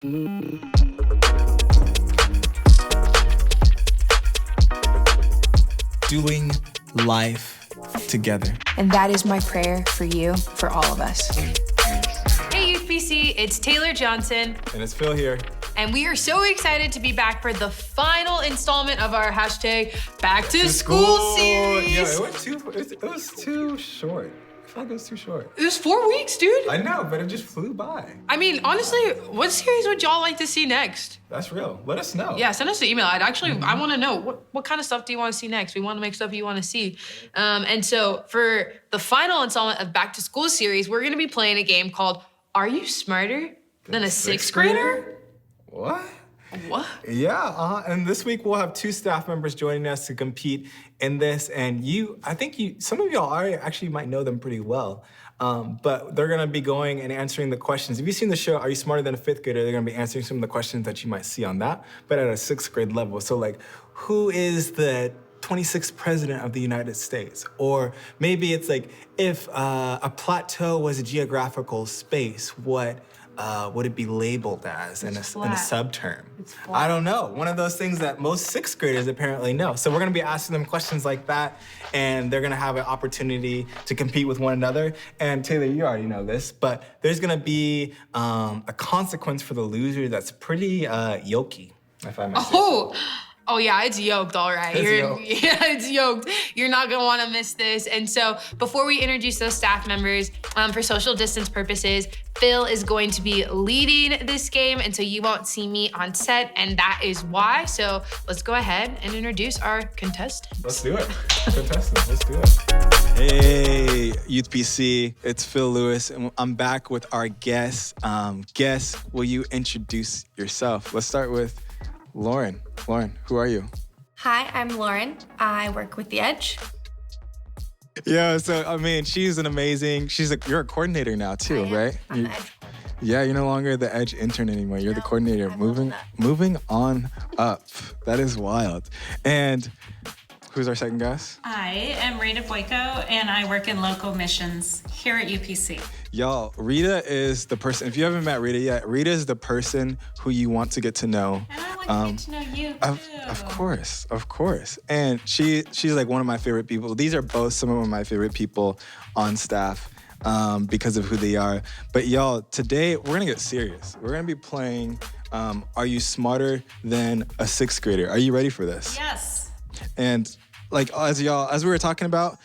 Doing life together. And that is my prayer for you, for all of us. Hey YTHPC, it's Taylor Johnson. And it's Phil here. And we are so excited to be back for the final installment of our hashtag Back to School series. Yeah, it was too short. I feel like it was too short. It was 4 weeks, dude. I know, but it just flew by. I mean, honestly, what series would y'all like to see next? That's real. Let us know. Yeah, send us an email. I want to know what kind of stuff do you want to see next? We want to make stuff you want to see. And so for the final installment of Back to School series, we're going to be playing a game called Are You Smarter Than a Sixth Grader? What? What? Yeah, and this week we'll have 2 staff members joining us to compete in this. And some of y'all actually might know them pretty well. But they're gonna be going and answering the questions. If you've seen the show, Are You Smarter Than a Fifth Grader? They're gonna be answering some of the questions that you might see on that, but at a 6th grade level. So like, who is the 26th president of the United States? Or maybe it's like, if a plateau was a geographical space, what would it be labeled as in a subterm? I don't know. One of those things that most 6th graders apparently know. So we're gonna be asking them questions like that, and they're gonna have an opportunity to compete with one another. And Taylor, you already know this, but there's gonna be a consequence for the loser that's pretty yokey, if I may say so. Oh yeah, it's yoked, all right. Yeah, it's yoked. You're not gonna wanna miss this. And so before we introduce those staff members, for social distance purposes, Phil is going to be leading this game, and so you won't see me on set, and that is why. So let's go ahead and introduce our contestants. Let's do it. Contestants, let's do it. Hey, YTHPC, it's Phil Lewis, and I'm back with our guests. Guests, will you introduce yourself? Let's start with Lauren. Lauren, who are you? Hi, I'm Lauren. I work with The Edge. Yeah, so I mean, she's you're a coordinator now too, right? I'm the Edge. Yeah, you're no longer the Edge intern anymore. You're the coordinator. Moving on up. That is wild. And who's our second guest? I am Rita Boyko, and I work in local missions here at UPC. Y'all, Rita is the person, if you haven't met Rita yet, Rita is the person who you want to get to know. And I want to get to know you, too. Of course. And she's like one of my favorite people. These are both some of my favorite people on staff because of who they are. But y'all, today we're gonna get serious. We're gonna be playing Are You Smarter Than a 6th Grader? Are you ready for this? Yes. And like as we were talking about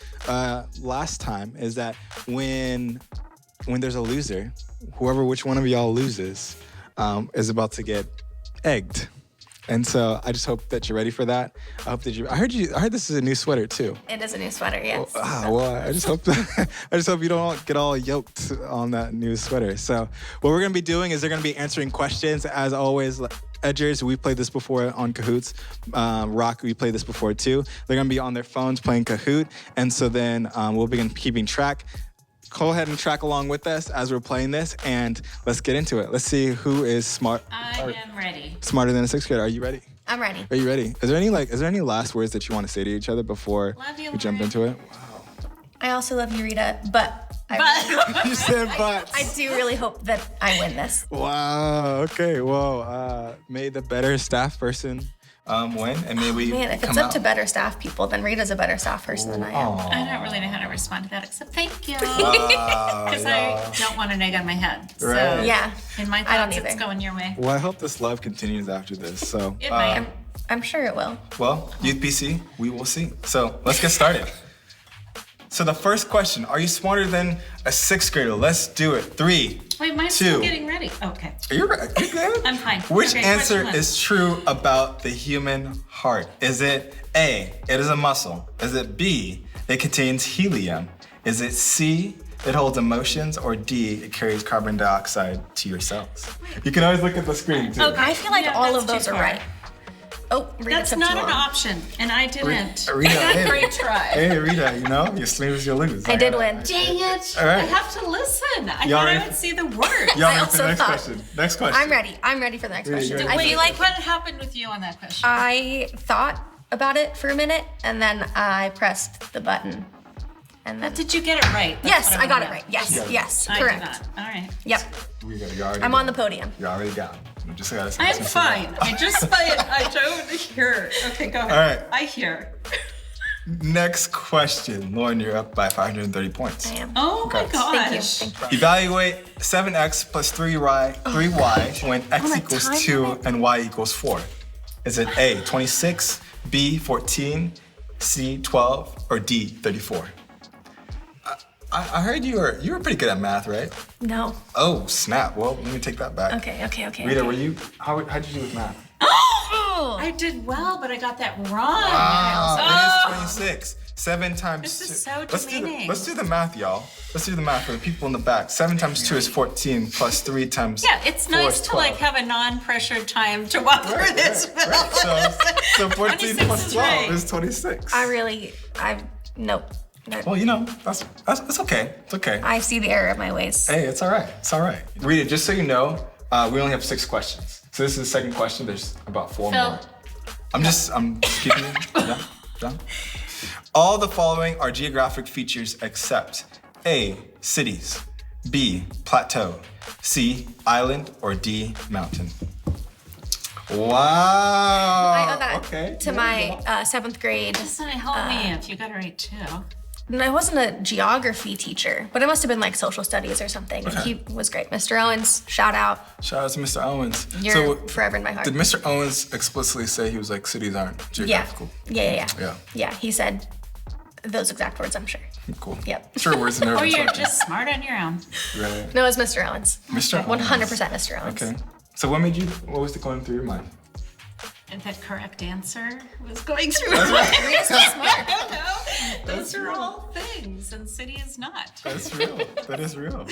last time, is that when there's a loser, which one of y'all loses is about to get egged. And so I just hope that you're ready for that. I heard this is a new sweater too. It is a new sweater, yes. Well, I just hope you don't get all yoked on that new sweater. So what we're gonna be doing is they're gonna be answering questions as always. Edgers, we've played this before on Kahoots. Rock, we played this before too. They're gonna be on their phones playing Kahoot. And so then we'll begin keeping track. Go ahead and track along with us as we're playing this, and let's get into it. Let's see who is I am ready. Smarter than a 6th grader. Are you ready? I'm ready. Are you ready? Is there any last words that you want to say to each other before we jump into it? Wow. I also love you, Rita, but You said but. I do really hope that I win this. Wow. Okay. Well, may the better staff person win, and may we Man, if it's up to better staff people, then Rita's a better staff person than I am. I don't really know how to respond to that, except thank you. Because I don't want an egg on my head. So Right. Yeah. in my I don't thoughts, it's either. going your way. Well, I hope this love continues after this. So, It might. I'm sure it will. well, YTHPC, we will see. So let's get started. So the first question, are you smarter than a 6th grader? Let's do it. 3, Wait, mine's 2. still getting ready. Okay. Are you good? I'm fine. Which Okay, answer question one. is true about the human heart? Is it A, it is a muscle? Is it B, it contains helium? Is it C, it holds emotions? Or D, it carries carbon dioxide to your cells? You can always look at the screen too. Okay. I feel like Yeah, all that's of those too are far. right. Oh, Rita That's took not too an long. option, and I didn't. Rita, hey. Great try. Hey Rita, you snooze, you lose. I did win. Dang it. All right. I have to listen. I Y'all thought I ready? would see the words. Y'all I ready for the also next thought- question? Next question. I'm ready. I'm ready for the next question. you're I ready. feel Wait, like what happened with you on that question? I thought about it for a minute, and then I pressed the button, And then Did you get it right? That's yes, what I got it wanna right. know. Yes, yes, I correct. did not. All right. Yep, You already I'm on the podium. You already got it. You just gotta say I'm something. fine. I don't hear. Okay, go ahead. All right. I hear. Next question. Lauren, you're up by 530 points. I am. Oh my Congrats. gosh. Thank you. Evaluate 7x plus 3y when x On a equals time 2 limit? and y equals 4. Is it A, 26, B, 14, C, 12, or D, 34? I heard you were pretty good at math, right? No. Oh, snap. Well, let me take that back. Okay. Rita, were you, how did you do with math? I did well, but I got that wrong. It is 26. 7 times This is 2. so demeaning. Let's do the math, y'all. Let's do the math for the people in the back. 7 times 2 is 14, plus 3 times Yeah, it's 4 nice is to like 12. have a non-pressured time to walk through this. Right. So 14 26 plus is 12 right. is 26. Nope. No. Well, that's it's okay. It's okay. I see the error of my ways. Hey, it's all right. It's all right. Rita, just so you know, we only have 6 questions. So this is the second question. There's about 4 Phil. more. I'm just keeping it. Yeah. All the following are geographic features except A, cities, B, plateau, C, island, or D, mountain. Wow. I owe that Okay. to my 7th grade. Doesn't it help me if you got it right too? And I wasn't a geography teacher, but it must have been like social studies or something. And he was great. Mr. Owens, shout out. Shout out to Mr. Owens. You're forever in my heart. Did Mr. Owens explicitly say he was like, cities aren't geographical? Yeah. Yeah. Yeah, he said those exact words, I'm sure. Cool. Yep. Sure words in there. Or you're just smart on your own. Really? No, it was Mr. Owens. Mr. Owens. 100% Mr. Owens. Okay. So what was going through your mind? And the correct answer was going through. Rita's so smart. I don't know. Those are all things, and city is not. That's real. That is real.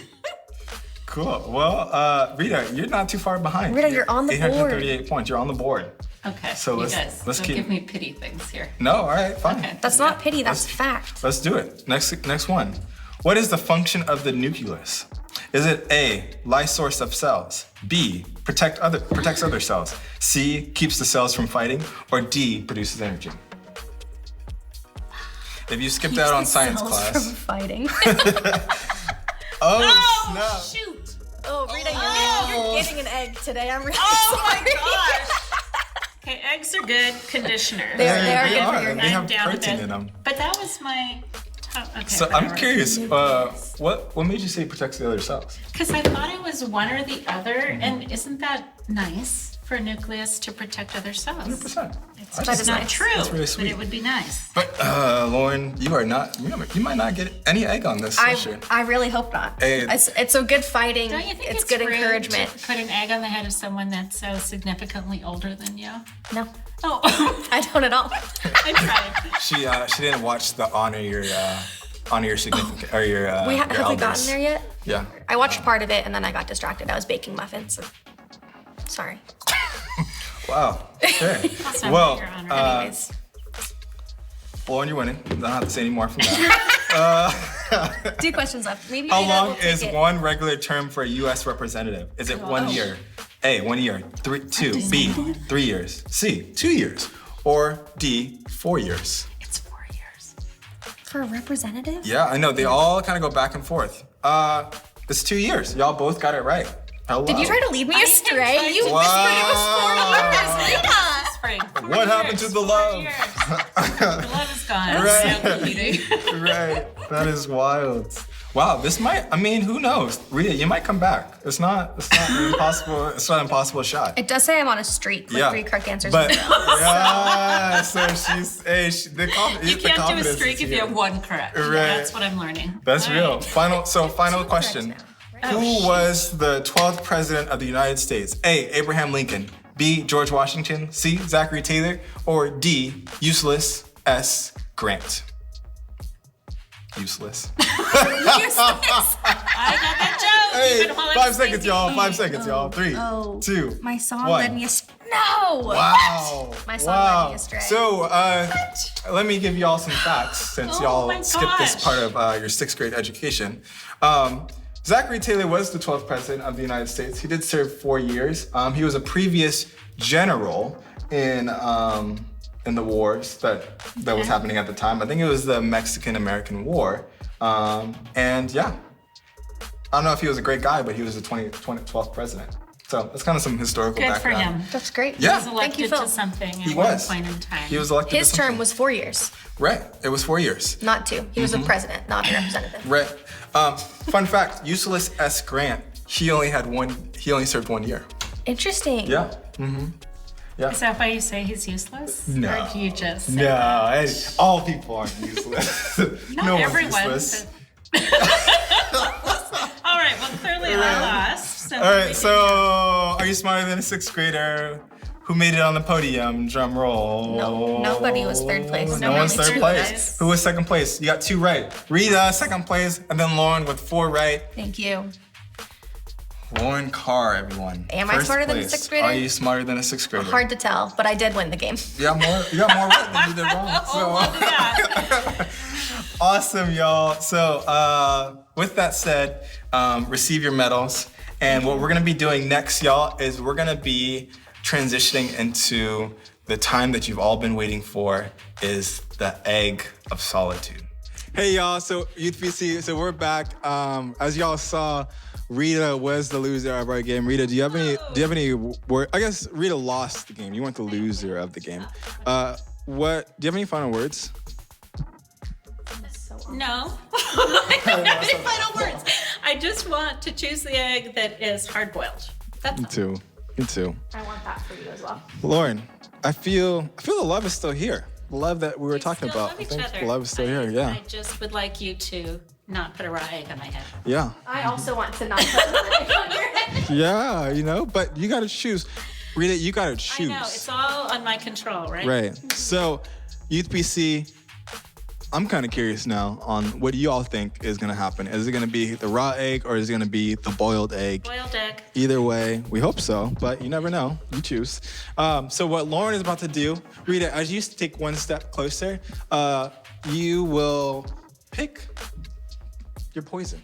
Cool. Well, Rita, you're not too far behind. Rita, you're on the board. 838 points. You're on the board. Okay, So you let's guys, don't keep- give me pity things here. No, all right, fine. Okay. That's not pity, that's fact. Let's do it. Next one. What is the function of the nucleus? Is it A, life source of cells, B, protects other cells, C, keeps the cells from fighting, or D, produces energy? If you skipped out on science Cells class. from fighting. Oh, snap. Shoot! Oh, Rita, you're getting an egg today. I'm really Oh sorry. my gosh! Okay, eggs are good conditioner. They are good for are. your They neck. have down with protein it. in them. But that was my top. Okay, So I'm curious, what made you say it protects the other cells? Because I thought it was one or the other, and isn't that nice for a nucleus to protect other cells? 100%. It's That just is not nice. true, That's really but sweet. it would be nice. But Lauren, you might not get any egg on this year. I really hope not. Hey. It's so good fighting. Don't you think it's it's good rude encouragement. to put an egg on the head of someone that's so significantly older than you? No, Oh, I don't at all. I tried. She didn't watch the honor your significant or your Have your we elders. gotten there yet? Yeah. I watched part of it and then I got distracted. I was baking muffins. Sorry. Wow. Okay. Also, Well, your honor. Anyways, Lauren, you're winning. I don't have to say any more from that. 2 questions left. Maybe How Rita long will take is it. one regular term for a U.S. representative? Is it 1 year? A, 1 year. 2, B, 3 years. C, 2 years. Or D, 4 years. It's 4 years. For a representative? Yeah, I know. They all kind of go back and forth. It's 2 years. Y'all both got it right. Hello. Did you try to lead me astray? tried You to- whispered it was 4 years. Rita! Spring. 4 What happened years, to the 4 love? years. The love is gone. Right. So competing. Right. That is wild. Wow, who knows? Rita, you might come back. It's not an impossible. It's not an impossible shot. It does say I'm on a streak with 3 correct answers. But in a row. yeah, so the You can't do a streak if you have 1 correct. Right. That's what I'm learning. That's All real. right. Final question. Oh, Who was the 12th president of the United States? A, Abraham Lincoln. B, George Washington. C, Zachary Taylor. Or D, useless S, Grant. Useless. I got that joke. Hey, even while I 5 was seconds, y'all. thinking. 5 seconds, y'all. 3, 2, My song 1. led me No! Wow. My song led me astray. So, let me give y'all some facts since Oh y'all my skipped this gosh. part of your 6th grade education. Zachary Taylor was the 12th president of the United States. He did serve 4 years. He was a previous general in in the wars that was happening at the time. I think it was the Mexican-American War. And yeah, I don't know if he was a great guy, but he was the 12th president. So that's kind of some historical Good for background. him. That's great. Yeah. He was Thank elected you, Phil. to something at He one was. point in time. He was elected His to term something. was 4 years, Right, it was 4 years. not 2. He was a president, not a representative. Right. Fun fact, Ulysses S. Grant, he only served 1 year. Interesting. Yeah. Is that why you say he's useless? No. Or do you just say No, all people aren't useless. Not no everyone. one's useless. All right, well, clearly I lost. So All right, so are you smarter than a 6th grader? Who made it on the podium? Drum roll. No, nobody was 3rd place. No Nobody one's was 3rd third place. place. Who was 2nd place? You got 2 right. Rita, 2nd place, and then Lauren with 4 right. Thank you. Lauren Carr, everyone. Am I 1st smarter than a place. 6th grader? Are you smarter than a 6th grader? Hard to tell, but I did win the game. You got more right than you did wrong. Oh, look at that. Awesome, y'all. So with that said, receive your medals. And what we're gonna be doing next, y'all, is we're gonna be transitioning into the time that you've all been waiting for, is the egg of solitude. Hey y'all, so YTHPC, so we're back. As y'all saw, Rita was the loser of our game. Rita, do you have any word? I guess Rita lost the game. You weren't the loser of the game. Do you have any final words? No. I don't have any final words. I just want to choose the egg that is hard boiled. That's all. Me too. I want that for you as well. Lauren, I feel the love is still here. The love that we were talking Still about. love I each think other. the love is still here. Yeah. I just would like you to not put a raw egg on my head. Yeah. I also want to not put it on your head. Yeah, but you gotta choose. Rita, you gotta choose. I know, it's all on my control, right? Right. So, YTHPC, I'm kind of curious now on what you all think is gonna happen. Is it gonna be the raw egg or is it gonna be the boiled egg? Boiled egg. Either way, we hope so, but you never know. You choose. So what Lauren is about to do, Rita, as you take one step closer, you will pick your poison.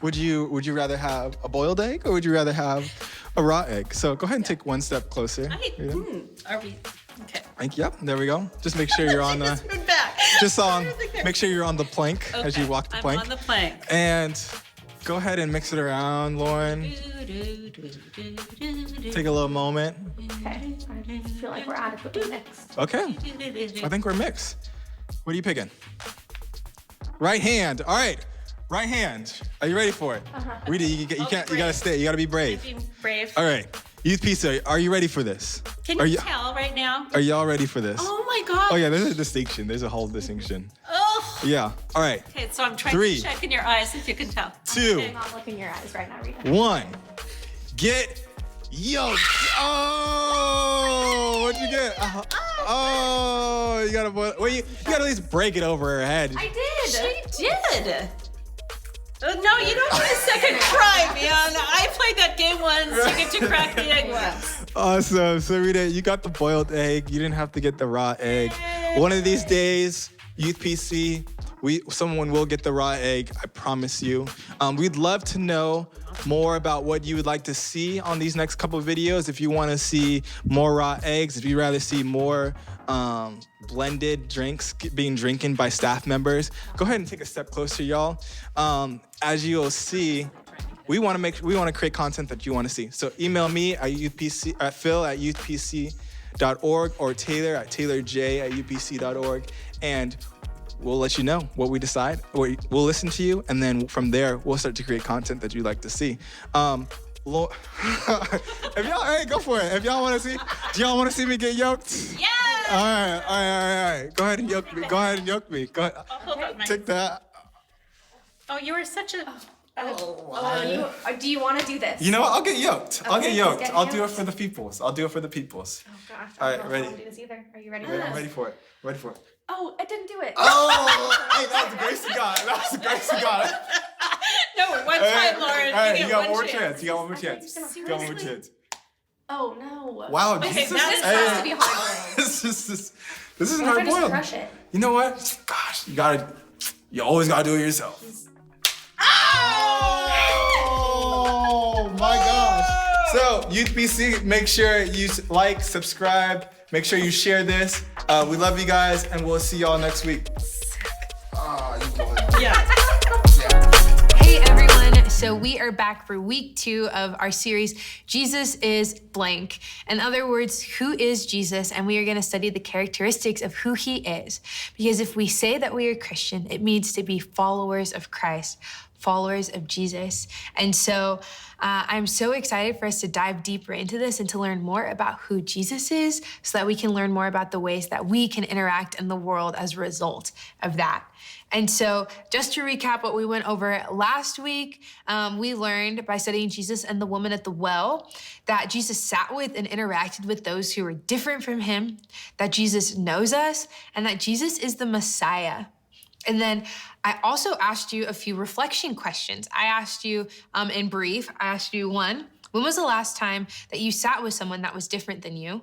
Would you rather have a boiled egg or would you rather have a raw egg? So go ahead and take one step closer. Rita. Are we? Okay. Yep, there we go. Just make sure you're on Just the. moved back. Make sure you're on the plank as you walk the plank. I'm on the plank. And go ahead and mix it around, Lauren. Take a little moment. Okay, I feel like we're adequately mixed. Okay, I think we're mixed. What are you picking? Right hand. All right, right hand. Are you ready for it? Rita, you gotta stay. You gotta be brave. Be brave. All right, YTHPC, are you ready for this? Can you tell right now? Are y'all ready for this? Oh my God. Oh yeah, there's a distinction. There's a whole distinction. Oh. Yeah. All right. Okay, so I'm trying 3, to check in your eyes if you can tell. 2, I'm not looking in your eyes right now, Rita. 1. Get yoked. Oh, what'd you get? Oh, you gotta boil. Well, you gotta at least break it over her head. I did. She did. No, you don't get a second try, man. I played that game once. You get to crack the egg once. Awesome. So Rita, you got the boiled egg. You didn't have to get the raw egg. One of these days, YTHPC, someone will get the raw egg. I promise you. We'd love to know more about what you would like to see on these next couple of videos. If you want to see more raw eggs, if you'd rather see more blended drinks being drinking by staff members, go ahead and take a step closer, y'all. As you'll see, we want to create content that you want to see. So email me at phil@youthpc.org or Taylor at taylorj@upc.org, and we'll let you know what we decide. We'll listen to you, and then from there, we'll start to create content that you'd like to see. If y'all, hey, go for it. If y'all want to see, do y'all want to see me get yoked? Yeah. All right. Go ahead and yoke me. Go ahead. Hold on, Take that. Oh, you were such a. Do you want to do this? You know what? I'll get yoked. I'll get Okay, yoked. get I'll do it yoked. for the peoples. Oh gosh. All right, I don't know if I ready? want to do this either. Are you ready? Ready for it. Oh, I didn't do it. Oh, hey, that was the grace of God. No, one time, Lauren. All right, you you get got one one more chance. chance. You got one more I thought chance. you were You got one more chance. Oh no. Wow, Okay, Jesus. that's This has to be hard. This isn't What if I hard just boiled. crush it? You know what? Gosh, you always gotta do it yourself. Oh my gosh. So, YTHPC, make sure you like, subscribe, Make sure you share this. We love you guys, and we'll see y'all next week. Yeah. Hey everyone, so we are back for week 2 of our series, Jesus is blank. In other words, who is Jesus? And we are gonna study the characteristics of who he is. Because if we say that we are Christian, it means to be followers of Christ, followers of Jesus. And so I'm so excited for us to dive deeper into this and to learn more about who Jesus is so that we can learn more about the ways that we can interact in the world as a result of that. And so just to recap what we went over last week, we learned by studying Jesus and the woman at the well that Jesus sat with and interacted with those who were different from him, that Jesus knows us, and that Jesus is the Messiah. And then I also asked you a few reflection questions. I asked you in brief, I asked you 1, when was the last time that you sat with someone that was different than you?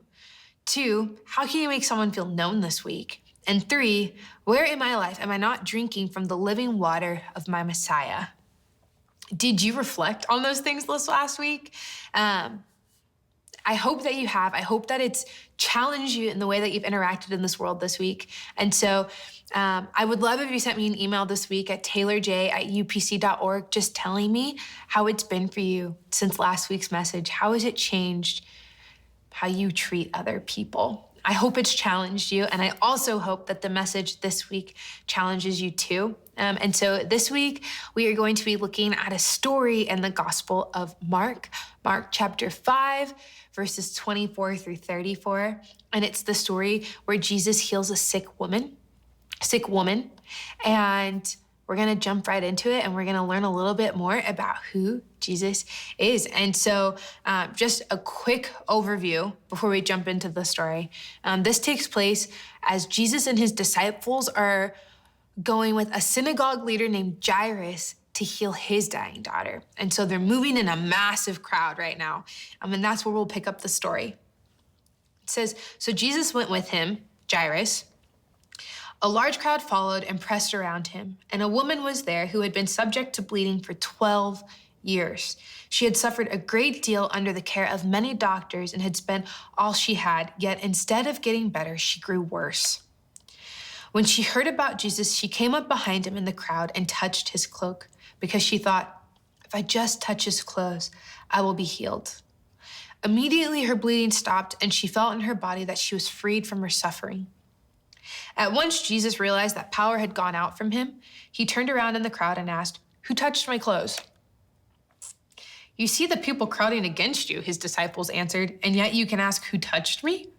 2, how can you make someone feel known this week? And 3, where in my life am I not drinking from the living water of my Messiah? Did you reflect on those things this last week? I hope that you have. I hope that it's challenged you in the way that you've interacted in this world this week. And so I would love if you sent me an email this week at taylorj@upc.org just telling me how it's been for you since last week's message. How has it changed how you treat other people? I hope it's challenged you, and I also hope that the message this week challenges you too. And so this week, we are going to be looking at a story in the Gospel of Mark, Mark chapter 5, verses 24 through 34. And it's the story where Jesus heals a sick woman. And we're gonna jump right into it, and we're gonna learn a little bit more about who Jesus is. And so just a quick overview before we jump into the story. This takes place as Jesus and his disciples are going with a synagogue leader named Jairus to heal his dying daughter. And so they're moving in a massive crowd right now. And that's where we'll pick up the story. It says, so Jesus went with him, Jairus. A large crowd followed and pressed around him, and a woman was there who had been subject to bleeding for 12 years. She had suffered a great deal under the care of many doctors and had spent all she had, yet instead of getting better, she grew worse. When she heard about Jesus, she came up behind him in the crowd and touched his cloak, because she thought, if I just touch his clothes, I will be healed. Immediately her bleeding stopped, and she felt in her body that she was freed from her suffering. At once Jesus realized that power had gone out from him. He turned around in the crowd and asked, who touched my clothes? You see the people crowding against you, his disciples answered, and yet you can ask, who touched me?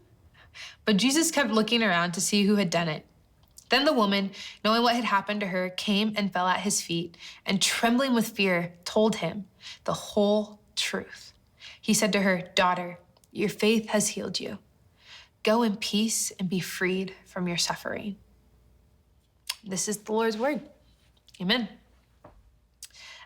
But Jesus kept looking around to see who had done it. Then the woman, knowing what had happened to her, came and fell at his feet, and trembling with fear, told him the whole truth. He said to her, daughter, your faith has healed you. Go in peace and be freed from your suffering. This is the Lord's word. Amen.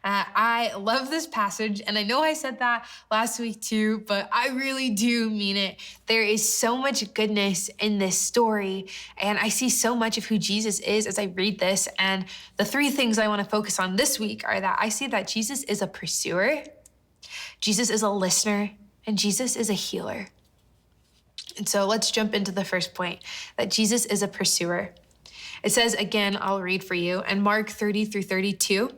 I love this passage, and I know I said that last week too, but I really do mean it. There is so much goodness in this story, and I see so much of who Jesus is as I read this. And the 3 things I want to focus on this week are that I see that Jesus is a pursuer, Jesus is a listener, and Jesus is a healer. And so let's jump into the first point, that Jesus is a pursuer. It says, again, I'll read for you, in Mark 30 through 32,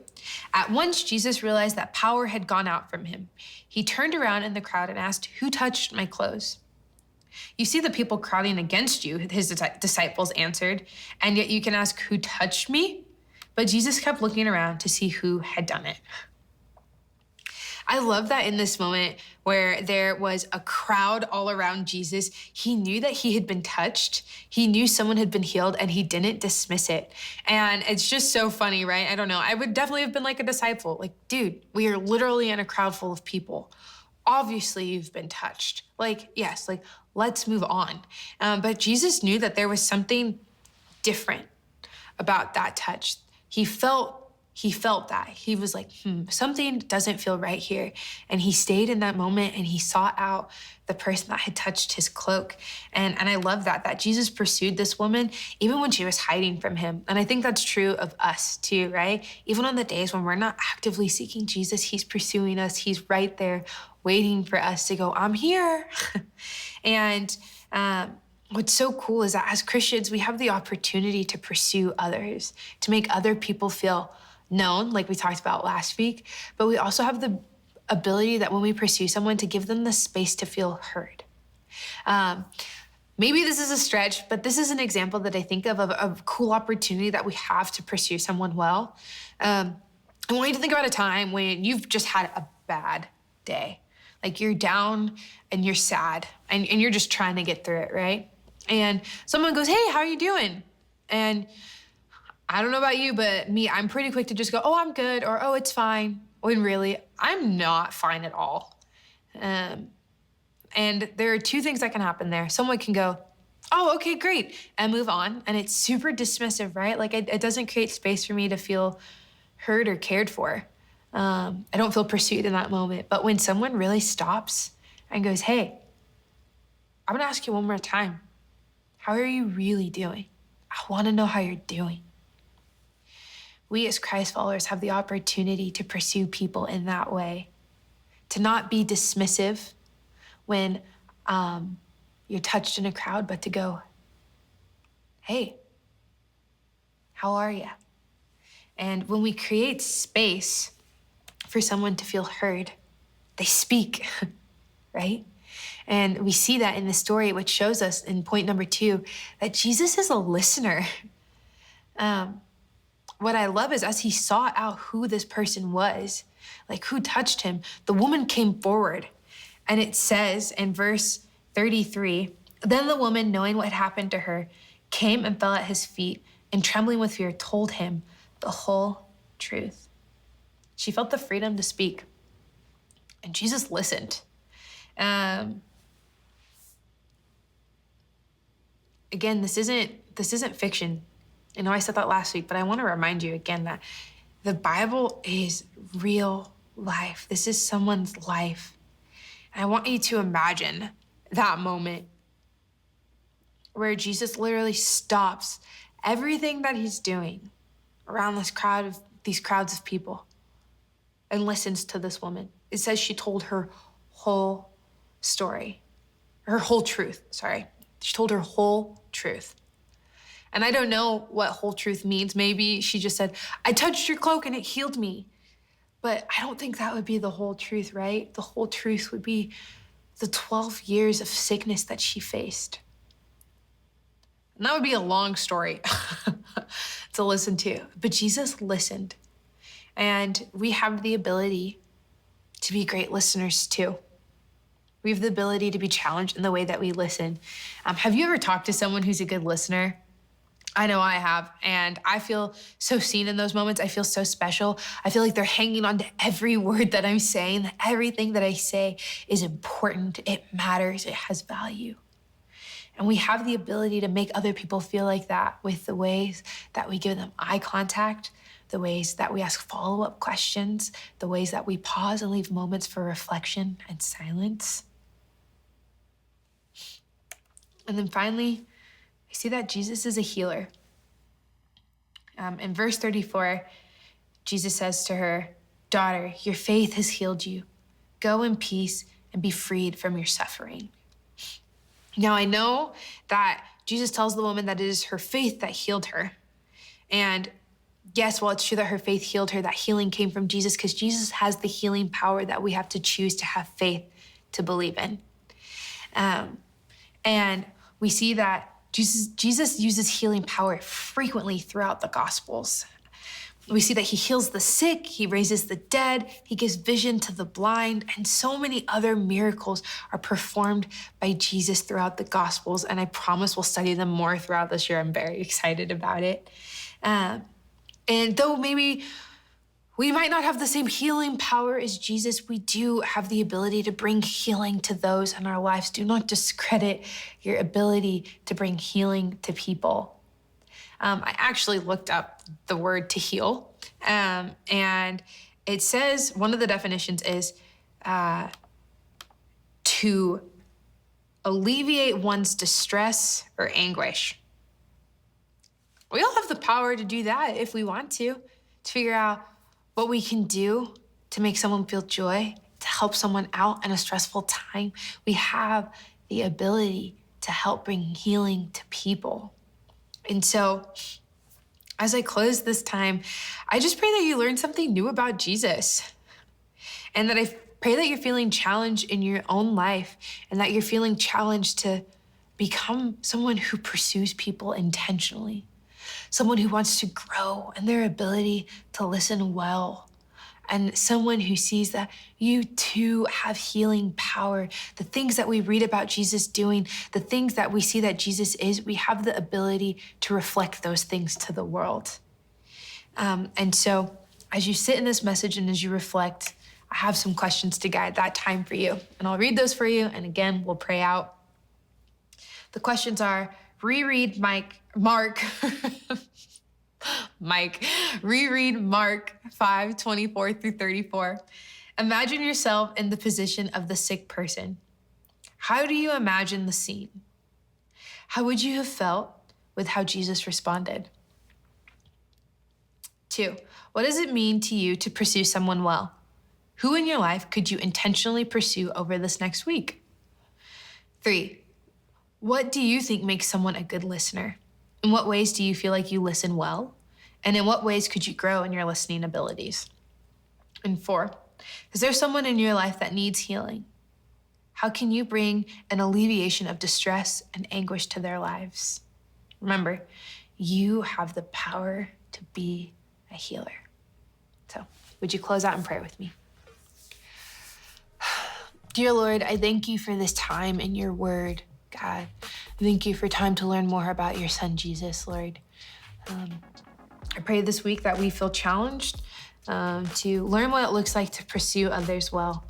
at once Jesus realized that power had gone out from him. He turned around in the crowd and asked, who touched my clothes? You see the people crowding against you, his disciples answered, and yet you can ask, who touched me? But Jesus kept looking around to see who had done it. I love that in this moment where there was a crowd all around Jesus, he knew that he had been touched. He knew someone had been healed, and he didn't dismiss it. And it's just so funny, right? I don't know. I would definitely have been like a disciple. Like, dude, we are literally in a crowd full of people. Obviously, you've been touched. Like, yes, like, let's move on. But Jesus knew that there was something different about that touch. He felt that. He was like, something doesn't feel right here. And he stayed in that moment and he sought out the person that had touched his cloak. And I love that Jesus pursued this woman even when she was hiding from him. And I think that's true of us too, right? Even on the days when we're not actively seeking Jesus, he's pursuing us. He's right there waiting for us to go, I'm here. And what's so cool is that as Christians, we have the opportunity to pursue others, to make other people feel known, like we talked about last week, but we also have the ability that when we pursue someone to give them the space to feel heard. Maybe this is a stretch, but this is an example that I think of a cool opportunity that we have to pursue someone well. I want you to think about a time when you've just had a bad day. Like you're down and you're sad and you're just trying to get through it, right? And someone goes, hey, how are you doing? And I don't know about you, but me, I'm pretty quick to just go, oh, I'm good, or oh, it's fine. When really, I'm not fine at all. And there are two things that can happen there. Someone can go, oh, okay, great, and move on. And it's super dismissive, right? Like it doesn't create space for me to feel heard or cared for. I don't feel pursued in that moment. But when someone really stops and goes, hey, I'm gonna ask you one more time. How are you really doing? I wanna know how you're doing. We as Christ followers have the opportunity to pursue people in that way, to not be dismissive when you're touched in a crowd, but to go, hey, how are you? And when we create space for someone to feel heard, they speak, right? And we see that in the story, which shows us in point number 2, that Jesus is a listener. What I love is as he sought out who this person was, like who touched him, the woman came forward. And it says in verse 33, then the woman, knowing what had happened to her, came and fell at his feet and trembling with fear told him the whole truth. She felt the freedom to speak. And Jesus listened. Again, this isn't fiction. I know I said that last week, but I want to remind you again that the Bible is real life. This is someone's life. And I want you to imagine that moment where Jesus literally stops everything that he's doing around these crowds of people and listens to this woman. It says she told her whole story, her whole truth, sorry. She told her whole truth. And I don't know what whole truth means. Maybe she just said, I touched your cloak and it healed me. But I don't think that would be the whole truth, right? The whole truth would be the 12 years of sickness that she faced. And that would be a long story to listen to. But Jesus listened. And we have the ability to be great listeners too. We have the ability to be challenged in the way that we listen. Have you ever talked to someone who's a good listener? I know I have, and I feel so seen in those moments. I feel so special. I feel like they're hanging on to every word that I'm saying, that everything that I say is important, it matters, it has value. And we have the ability to make other people feel like that with the ways that we give them eye contact, the ways that we ask follow-up questions, the ways that we pause and leave moments for reflection and silence. And then finally, I see that Jesus is a healer. In verse 34, Jesus says to her, daughter, your faith has healed you. Go in peace and be freed from your suffering. Now, I know that Jesus tells the woman that it is her faith that healed her. And yes, while it's true that her faith healed her, that healing came from Jesus because Jesus has the healing power that we have to choose to have faith to believe in. And we see that Jesus uses healing power frequently throughout the Gospels. We see that he heals the sick, he raises the dead, he gives vision to the blind, and so many other miracles are performed by Jesus throughout the Gospels, and I promise we'll study them more throughout this year. I'm very excited about it. And though maybe we might not have the same healing power as Jesus, we do have the ability to bring healing to those in our lives. Do not discredit your ability to bring healing to people. I actually looked up the word to heal, and it says, one of the definitions is to alleviate one's distress or anguish. We all have the power to do that if we want to figure out what we can do to make someone feel joy, to help someone out in a stressful time. We have the ability to help bring healing to people. And so, as I close this time, I just pray that you learn something new about Jesus. And that I pray that you're feeling challenged in your own life and that you're feeling challenged to become someone who pursues people intentionally, someone who wants to grow in their ability to listen well, and someone who sees that you too have healing power. The things that we read about Jesus doing, the things that we see that Jesus is, we have the ability to reflect those things to the world. And so as you sit in this message and as you reflect, I have some questions to guide that time for you. And I'll read those for you. And again, we'll pray out. The questions are, reread Mark Mark 5:24-34. Imagine yourself in the position of the sick person. How do you imagine the scene? How would you have felt with how Jesus responded? 2, what does it mean to you to pursue someone well? Who in your life could you intentionally pursue over this next week? 3, what do you think makes someone a good listener? In what ways do you feel like you listen well? And in what ways could you grow in your listening abilities? And 4, is there someone in your life that needs healing? How can you bring an alleviation of distress and anguish to their lives? Remember, you have the power to be a healer. So, would you close out in prayer with me? Dear Lord, I thank you for this time in your word, God. I thank you for time to learn more about your son, Jesus, Lord. I pray this week that we feel challenged to learn what it looks like to pursue others well,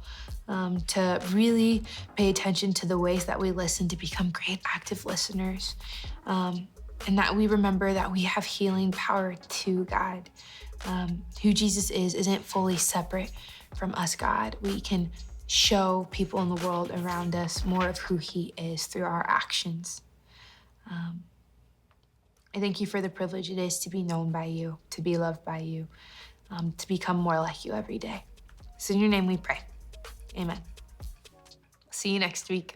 to really pay attention to the ways that we listen, to become great active listeners, and that we remember that we have healing power too, God. Who Jesus is isn't fully separate from us, God. We can show people in the world around us more of who he is through our actions. I thank you for the privilege it is to be known by you, to be loved by you, to become more like you every day. It's in your name we pray. Amen. See you next week.